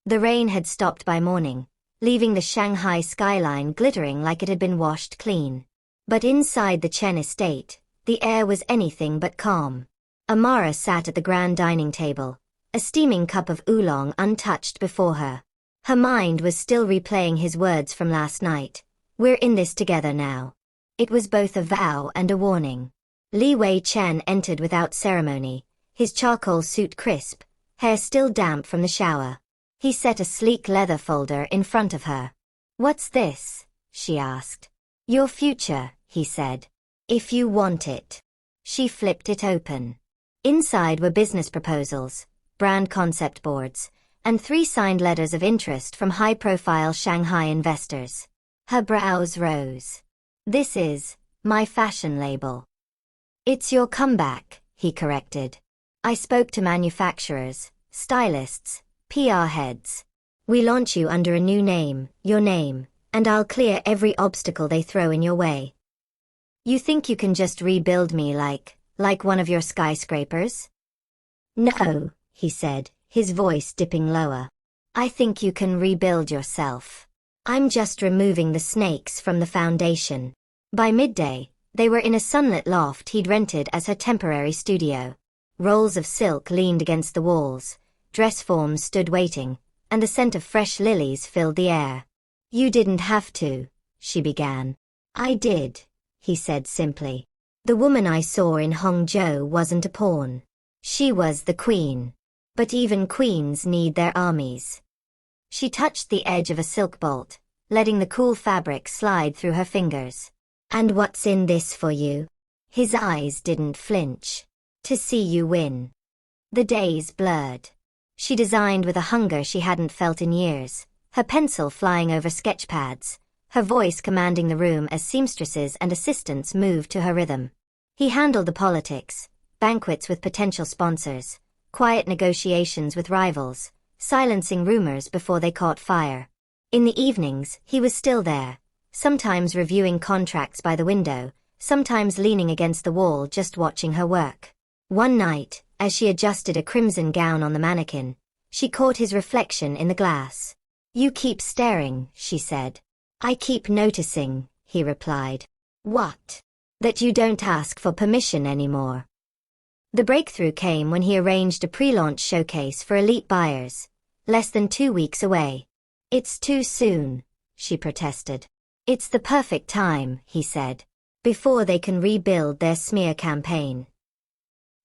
The rain had stopped by morning, leaving the Shanghai skyline glittering like it had been washed clean. But inside the Chen estate, the air was anything but calm. Amara sat at the grand dining table, a steaming cup of oolong untouched before her. Her mind was still replaying his words from last night. "We're in this together now." It was both a vow and a warning. Wei Chen entered without ceremony, his charcoal suit crisp, hair still damp from the shower. He set a sleek leather folder in front of her. "What's this?" she asked. "Your future," he said. "If you want it." She flipped it open. Inside were business proposals, brand concept boards, and 3 signed letters of interest from high-profile Shanghai investors. Her brows rose. "This is my fashion label." "It's your comeback," he corrected. "I spoke to manufacturers, stylists, PR heads. We launch you under a new name, your name, and I'll clear every obstacle they throw in your way." "You think you can just rebuild me like one of your skyscrapers?" "No," he said, his voice dipping lower. "I think you can rebuild yourself. I'm just removing the snakes from the foundation." By midday, they were in a sunlit loft he'd rented as her temporary studio. Rolls of silk leaned against the walls, dress forms stood waiting, and the scent of fresh lilies filled the air. "You didn't have to," she began. "I did," he said simply. "The woman I saw in Hongzhou wasn't a pawn. She was the queen. But even queens need their armies." She touched the edge of a silk bolt, letting the cool fabric slide through her fingers. "And what's in this for you?" His eyes didn't flinch. "To see you win." The days blurred. She designed with a hunger she hadn't felt in years, her pencil flying over sketch pads, her voice commanding the room as seamstresses and assistants moved to her rhythm. He handled the politics, banquets with potential sponsors, quiet negotiations with rivals, silencing rumors before they caught fire. In the evenings, he was still there, sometimes reviewing contracts by the window, sometimes leaning against the wall just watching her work. One night, as she adjusted a crimson gown on the mannequin, she caught his reflection in the glass. "You keep staring," she said. "I keep noticing," he replied. "What?" "That you don't ask for permission anymore." The breakthrough came when he arranged a pre-launch showcase for elite buyers, less than 2 weeks away. "It's too soon," she protested. "It's the perfect time," he said, "before they can rebuild their smear campaign."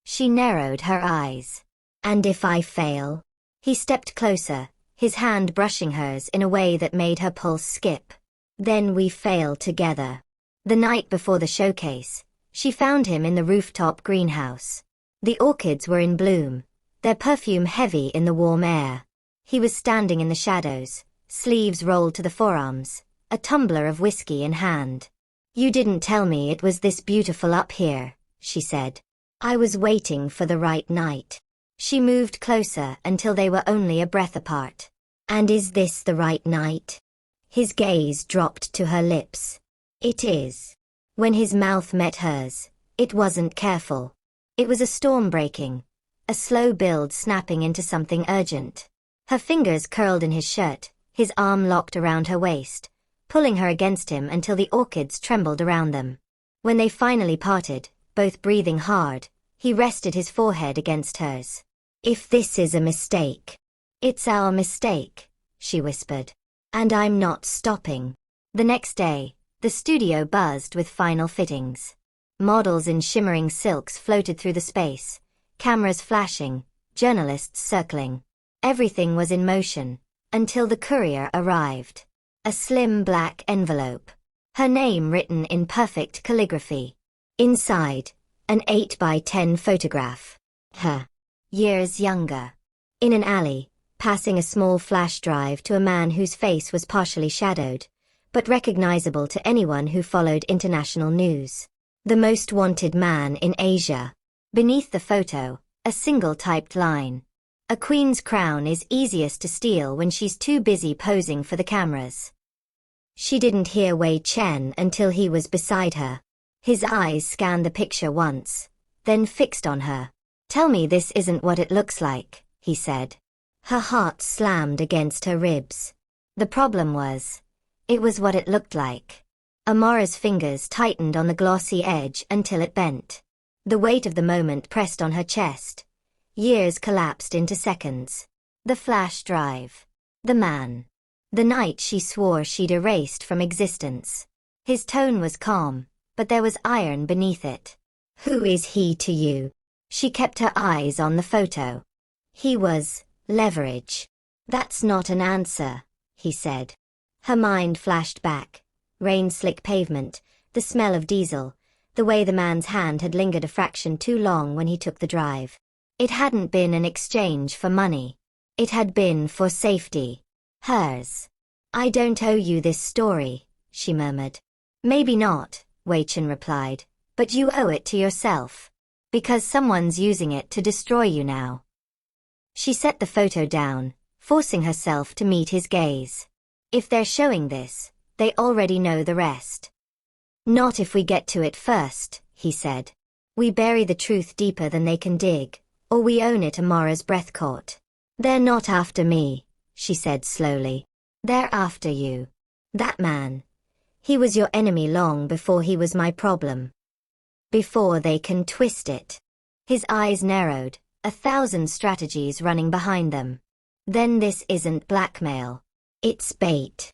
She narrowed her eyes. "And if I fail?" He stepped closer, his hand brushing hers in a way that made her pulse skip. "Then we fail together." The night before the showcase, she found him in the rooftop greenhouse. The orchids were in bloom, their perfume heavy in the warm air. He was standing in the shadows, sleeves rolled to the forearms, a tumbler of whiskey in hand. "You didn't tell me it was this beautiful up here," she said. "I was waiting for the right night." She moved closer until they were only a breath apart. "And is this the right night?" His gaze dropped to her lips. "It is." When his mouth met hers, it wasn't careful. It was a storm breaking, a slow build snapping into something urgent. Her fingers curled in his shirt, his arm locked around her waist, pulling her against him until the orchids trembled around them. When they finally parted, both breathing hard, he rested his forehead against hers. "If this is a mistake." "It's our mistake," she whispered. "And I'm not stopping." The next day, the studio buzzed with final fittings. Models in shimmering silks floated through the space, cameras flashing, journalists circling. Everything was in motion, until the courier arrived. A slim black envelope. Her name written in perfect calligraphy. Inside, an 8x10 photograph. Her. Years younger. In an alley, passing a small flash drive to a man whose face was partially shadowed, but recognizable to anyone who followed international news. The most wanted man in Asia. Beneath the photo, a single typed line. "A queen's crown is easiest to steal when she's too busy posing for the cameras." She didn't hear Wei Chen until he was beside her. His eyes scanned the picture once, then fixed on her. "Tell me this isn't what it looks like," he said. Her heart slammed against her ribs. The problem was, it was what it looked like. Amara's fingers tightened on the glossy edge until it bent. The weight of the moment pressed on her chest. Years collapsed into seconds. The flash drive. The man. The night she swore she'd erased from existence. His tone was calm, but there was iron beneath it. Who is he to you? She kept her eyes on the photo. He was leverage. That's not an answer, he said. Her mind flashed back. Rain-slick pavement, the smell of diesel, the way the man's hand had lingered a fraction too long when he took the drive. It hadn't been an exchange for money. It had been for safety. Hers. I don't owe you this story, she murmured. Maybe not, Wei Chen replied, but you owe it to yourself. Because someone's using it to destroy you now. She set the photo down, forcing herself to meet his gaze. If they're showing this, they already know the rest. Not if we get to it first, he said. We bury the truth deeper than they can dig, or we own it. Amara's breath caught. They're not after me, she said slowly. They're after you. That man. He was your enemy long before he was my problem. Before they can twist it. His eyes narrowed, 1,000 strategies running behind them. Then this isn't blackmail. It's bait.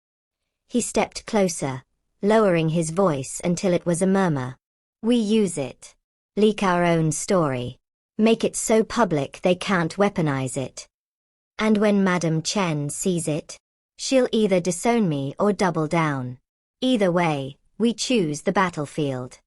He stepped closer, lowering his voice until it was a murmur. We use it. Leak our own story. Make it so public they can't weaponize it. And when Madame Chen sees it, she'll either disown me or double down. Either way, we choose the battlefield.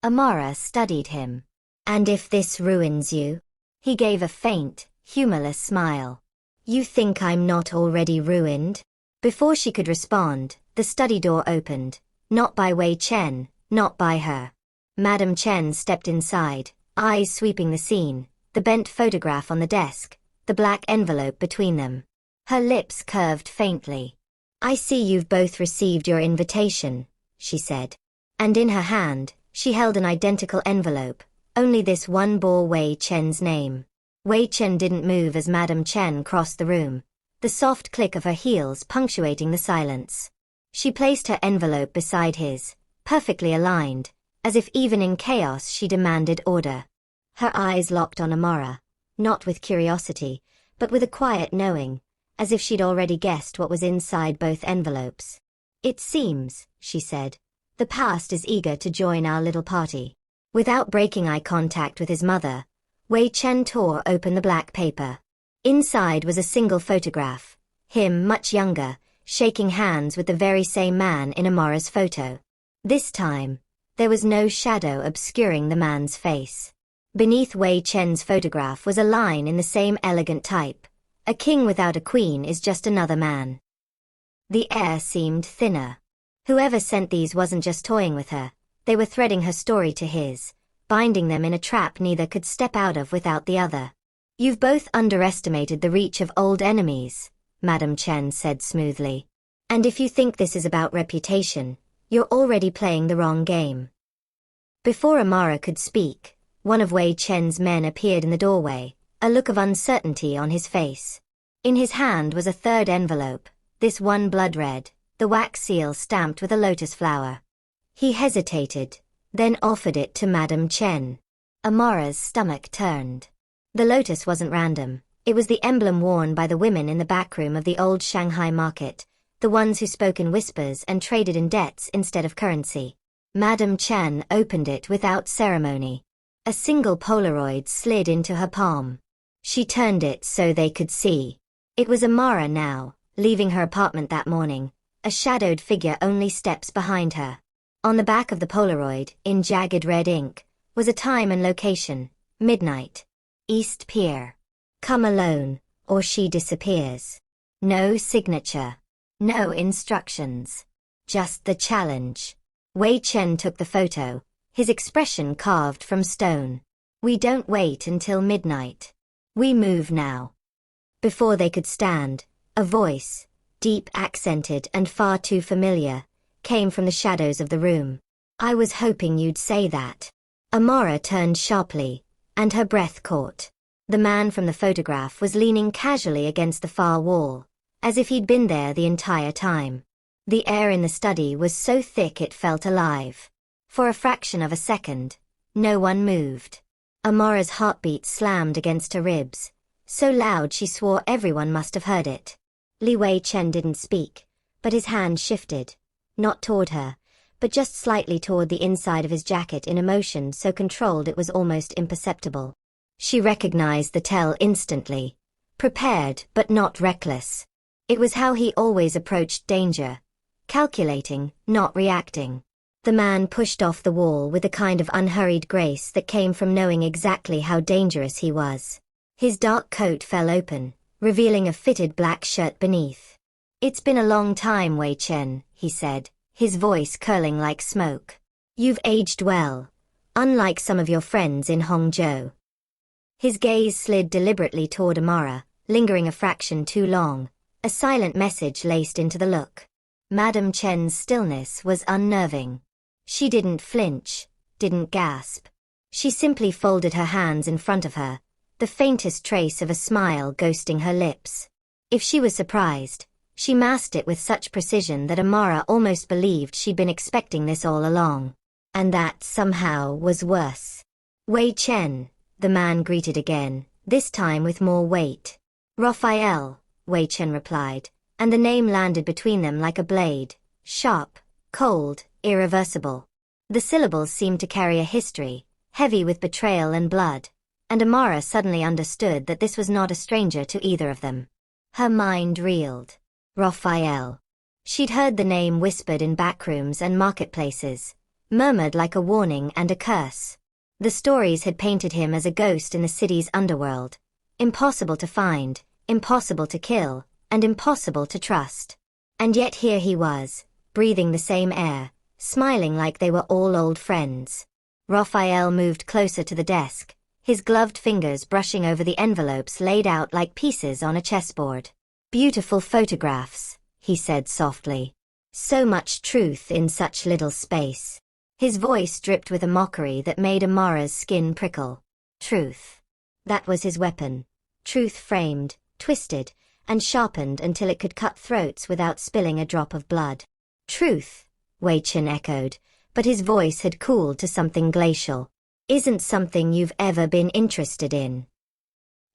Amara studied him. And if this ruins you? He gave a faint, humorless smile. You think I'm not already ruined? Before she could respond, the study door opened. Not by Wei Chen, not by her. Madame Chen stepped inside, eyes sweeping the scene, the bent photograph on the desk, the black envelope between them. Her lips curved faintly. I see you've both received your invitation, she said. And in her hand, she held an identical envelope, only this one bore Wei Chen's name. Wei Chen didn't move as Madame Chen crossed the room, the soft click of her heels punctuating the silence. She placed her envelope beside his, perfectly aligned, as if even in chaos she demanded order. Her eyes locked on Amara, not with curiosity, but with a quiet knowing, as if she'd already guessed what was inside both envelopes. It seems, she said, the past is eager to join our little party. Without breaking eye contact with his mother, Wei Chen tore open the black paper. Inside was a single photograph, him much younger, shaking hands with the very same man in Amara's photo. This time, there was no shadow obscuring the man's face. Beneath Wei Chen's photograph was a line in the same elegant type. A king without a queen is just another man. The air seemed thinner. Whoever sent these wasn't just toying with her, they were threading her story to his, binding them in a trap neither could step out of without the other. You've both underestimated the reach of old enemies, Madame Chen said smoothly. And if you think this is about reputation, you're already playing the wrong game. Before Amara could speak, one of Wei Chen's men appeared in the doorway, a look of uncertainty on his face. In his hand was a third envelope, this one blood red, the wax seal stamped with a lotus flower. He hesitated, then offered it to Madame Chen. Amara's stomach turned. The lotus wasn't random, it was the emblem worn by the women in the backroom of the old Shanghai market, the ones who spoke in whispers and traded in debts instead of currency. Madame Chen opened it without ceremony. A single Polaroid slid into her palm. She turned it so they could see. It was Amara now, leaving her apartment that morning, a shadowed figure only steps behind her. On the back of the Polaroid, in jagged red ink, was a time and location, midnight. East Pier. Come alone, or she disappears. No signature. No instructions. Just the challenge. Wei Chen took the photo, his expression carved from stone. We don't wait until midnight. We move now. Before they could stand, a voice, deep accented and far too familiar, came from the shadows of the room. I was hoping you'd say that. Amara turned sharply, and her breath caught. The man from the photograph was leaning casually against the far wall, as if he'd been there the entire time. The air in the study was so thick it felt alive. For a fraction of a second, no one moved. Amara's heartbeat slammed against her ribs, so loud she swore everyone must have heard it. Wei Chen didn't speak, but his hand shifted, not toward her, but just slightly toward the inside of his jacket in a motion so controlled it was almost imperceptible. She recognized the tell instantly, prepared but not reckless. It was how he always approached danger, calculating, not reacting. The man pushed off the wall with a kind of unhurried grace that came from knowing exactly how dangerous he was. His dark coat fell open, revealing a fitted black shirt beneath. "It's been a long time, Wei Chen," he said, his voice curling like smoke. "You've aged well, unlike some of your friends in Hongzhou." His gaze slid deliberately toward Amara, lingering a fraction too long, a silent message laced into the look. Madame Chen's stillness was unnerving. She didn't flinch, didn't gasp. She simply folded her hands in front of her, the faintest trace of a smile ghosting her lips. If she was surprised, she masked it with such precision that Amara almost believed she'd been expecting this all along. And that, somehow, was worse. "Wei Chen," the man greeted again, this time with more weight. "Raphael," Wei Chen replied, and the name landed between them like a blade, sharp, cold, irreversible. The syllables seemed to carry a history, heavy with betrayal and blood, and Amara suddenly understood that this was not a stranger to either of them. Her mind reeled. Raphael. She'd heard the name whispered in backrooms and marketplaces, murmured like a warning and a curse. The stories had painted him as a ghost in the city's underworld. Impossible to find, impossible to kill, and impossible to trust. And yet here he was, breathing the same air, smiling like they were all old friends. Raphael moved closer to the desk, his gloved fingers brushing over the envelopes laid out like pieces on a chessboard. "Beautiful photographs," he said softly. "So much truth in such little space." His voice dripped with a mockery that made Amara's skin prickle. Truth. That was his weapon. Truth framed, twisted, and sharpened until it could cut throats without spilling a drop of blood. "Truth," Wei Chen echoed, but his voice had cooled to something glacial. "Isn't something you've ever been interested in."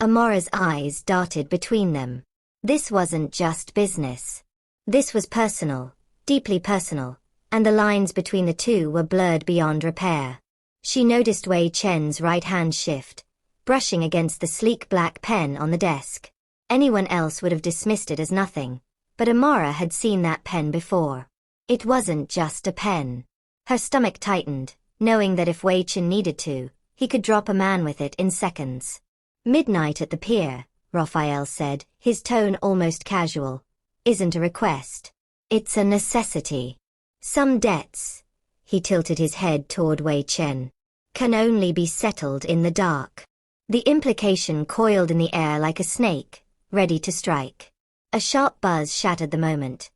Amara's eyes darted between them. This wasn't just business. This was personal, deeply personal, and the lines between the two were blurred beyond repair. She noticed Wei Chen's right hand shift, brushing against the sleek black pen on the desk. Anyone else would have dismissed it as nothing, but Amara had seen that pen before. It wasn't just a pen. Her stomach tightened, knowing that if Wei Chen needed to, he could drop a man with it in seconds. "Midnight at the pier," Raphael said, his tone almost casual, "isn't a request. It's a necessity. Some debts," he tilted his head toward Wei Chen, "can only be settled in the dark." The implication coiled in the air like a snake, ready to strike. A sharp buzz shattered the moment.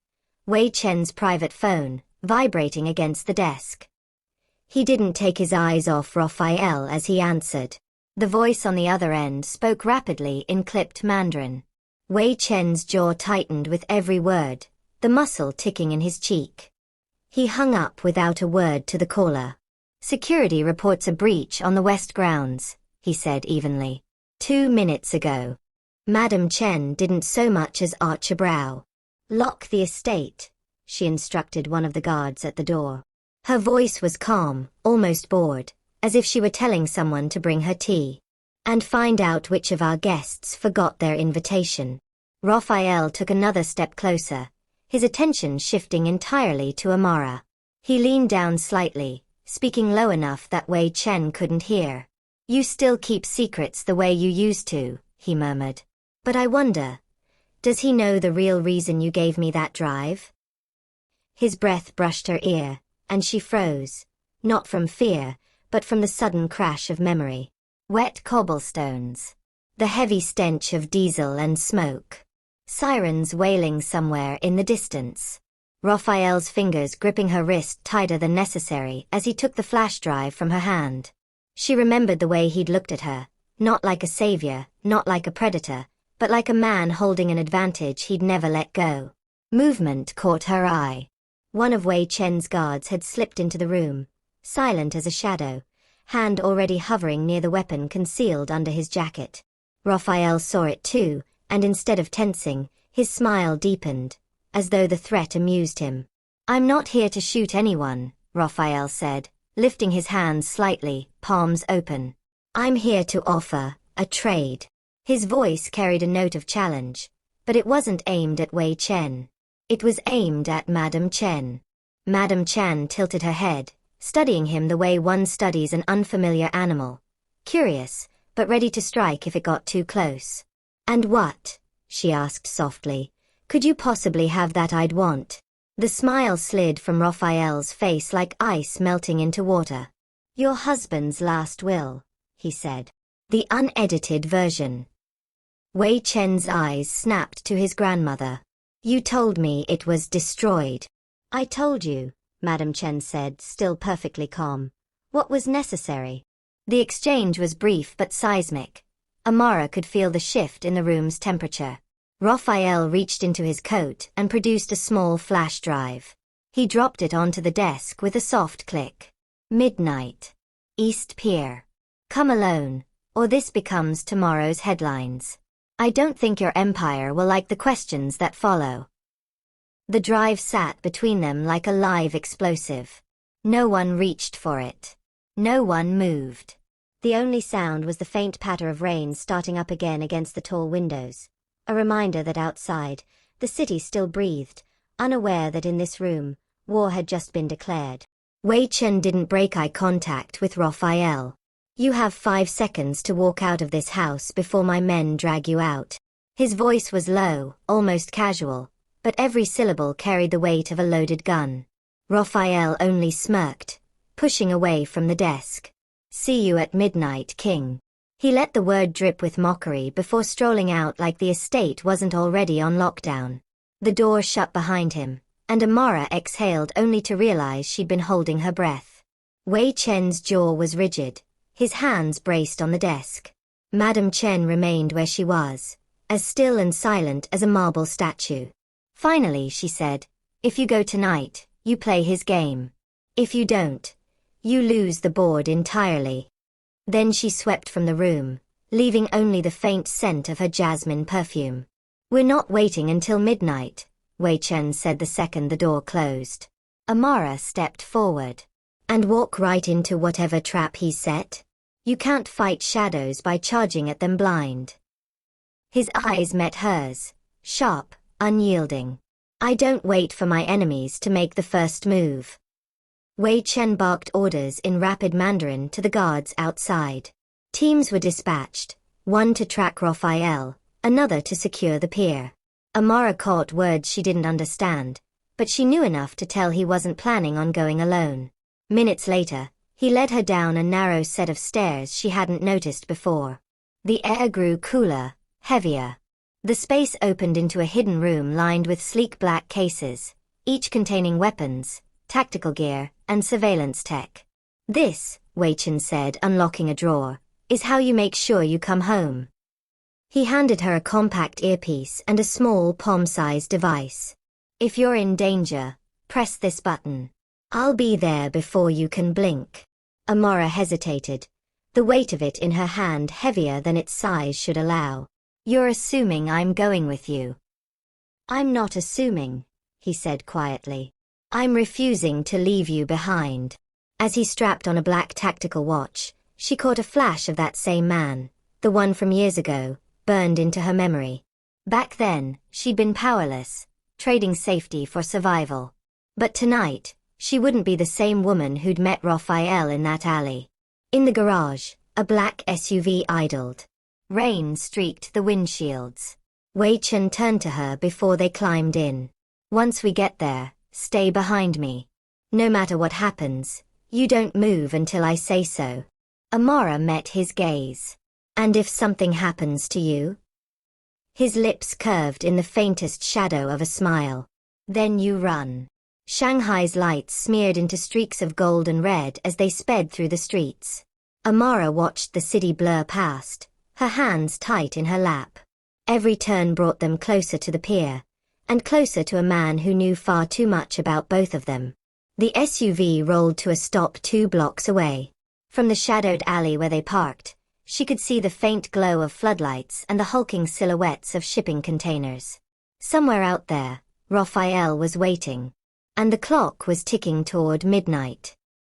Wei Chen's private phone, vibrating against the desk. He didn't take his eyes off Raphael as he answered. The voice on the other end spoke rapidly in clipped Mandarin. Wei Chen's jaw tightened with every word, the muscle ticking in his cheek. He hung up without a word to the caller. "Security reports a breach on the west grounds," he said evenly. 2 minutes ago. Madame Chen didn't so much as arch a brow. "Lock the estate," she instructed one of the guards at the door. Her voice was calm, almost bored, as if she were telling someone to bring her tea. "And find out which of our guests forgot their invitation." Raphael took another step closer, his attention shifting entirely to Amara. He leaned down slightly, speaking low enough that Wei Chen couldn't hear. "You still keep secrets the way you used to," he murmured. "But I wonder, does he know the real reason you gave me that drive?" His breath brushed her ear, and she froze, not from fear, but from the sudden crash of memory. Wet cobblestones. The heavy stench of diesel and smoke. Sirens wailing somewhere in the distance. Raphael's fingers gripping her wrist tighter than necessary as he took the flash drive from her hand. She remembered the way he'd looked at her, Not like a savior, not like a predator, but like a man holding an advantage he'd never let go. Movement caught her eye. One of Wei Chen's guards had slipped into the room, silent as a shadow, hand already hovering near the weapon concealed under his jacket. Raphael saw it too, and instead of tensing, his smile deepened, as though the threat amused him. "I'm not here to shoot anyone," Raphael said, lifting his hands slightly, palms open. "I'm here to offer a trade." His voice carried a note of challenge, but it wasn't aimed at Wei Chen. It was aimed at Madame Chen. Madame Chen tilted her head, studying him the way one studies an unfamiliar animal, curious, but ready to strike if it got too close. "And what," she asked softly, "could you possibly have that I'd want?" The smile slid from Raphael's face like ice melting into water. "Your husband's last will," he said. "The unedited version." Wei Chen's eyes snapped to his grandmother. "You told me it was destroyed." "I told you," Madame Chen said, still perfectly calm. "What was necessary?" The exchange was brief but seismic. Amara could feel the shift in the room's temperature. Raphael reached into his coat and produced a small flash drive. He dropped it onto the desk with a soft click. "Midnight. East Pier. Come alone, or this becomes tomorrow's headlines. I don't think your empire will like the questions that follow." The drive sat between them like a live explosive. No one reached for it. No one moved. The only sound was the faint patter of rain starting up again against the tall windows. A reminder that outside, the city still breathed, unaware that in this room, war had just been declared. Wei Chen didn't break eye contact with Raphael. "You have 5 seconds to walk out of this house before my men drag you out." His voice was low, almost casual, but every syllable carried the weight of a loaded gun. Raphael only smirked, pushing away from the desk. "See you at midnight, King." He let the word drip with mockery before strolling out like the estate wasn't already on lockdown. The door shut behind him, and Amara exhaled only to realize she'd been holding her breath. Wei Chen's jaw was rigid, his hands braced on the desk. Madame Chen remained where she was, as still and silent as a marble statue. Finally she said, "If you go tonight, you play his game. If you don't, you lose the board entirely." Then she swept from the room, leaving only the faint scent of her jasmine perfume. "We're not waiting until midnight," Wei Chen said the second the door closed. Amara stepped forward. "And walk right into whatever trap he set? You can't fight shadows by charging at them blind." His eyes met hers, sharp, unyielding. "I don't wait for my enemies to make the first move." Wei Chen barked orders in rapid Mandarin to the guards outside. Teams were dispatched, one to track Raphael, another to secure the pier. Amara caught words she didn't understand, but she knew enough to tell he wasn't planning on going alone. Minutes later, he led her down a narrow set of stairs she hadn't noticed before. The air grew cooler, heavier. The space opened into a hidden room lined with sleek black cases, each containing weapons, tactical gear, and surveillance tech. "This," Wei Chen said, unlocking a drawer, "is how you make sure you come home." He handed her a compact earpiece and a small palm-sized device. "If you're in danger, press this button. I'll be there before you can blink." Amara hesitated, the weight of it in her hand heavier than its size should allow. "You're assuming I'm going with you." "I'm not assuming," he said quietly. "I'm refusing to leave you behind." As he strapped on a black tactical watch, she caught a flash of that same man, the one from years ago, burned into her memory. Back then, she'd been powerless, trading safety for survival. But tonight, she wouldn't be the same woman who'd met Raphael in that alley. In the garage, a black SUV idled. Rain streaked the windshields. Wei Chen turned to her before they climbed in. "Once we get there, stay behind me. No matter what happens, you don't move until I say so." Amara met his gaze. "And if something happens to you?" His lips curved in the faintest shadow of a smile. "Then you run." Shanghai's lights smeared into streaks of gold and red as they sped through the streets. Amara watched the city blur past, her hands tight in her lap. Every turn brought them closer to the pier, and closer to a man who knew far too much about both of them. The SUV rolled to a stop 2 blocks away. From the shadowed alley where they parked, she could see the faint glow of floodlights and the hulking silhouettes of shipping containers. Somewhere out there, Raphael was waiting. And the clock was ticking toward midnight.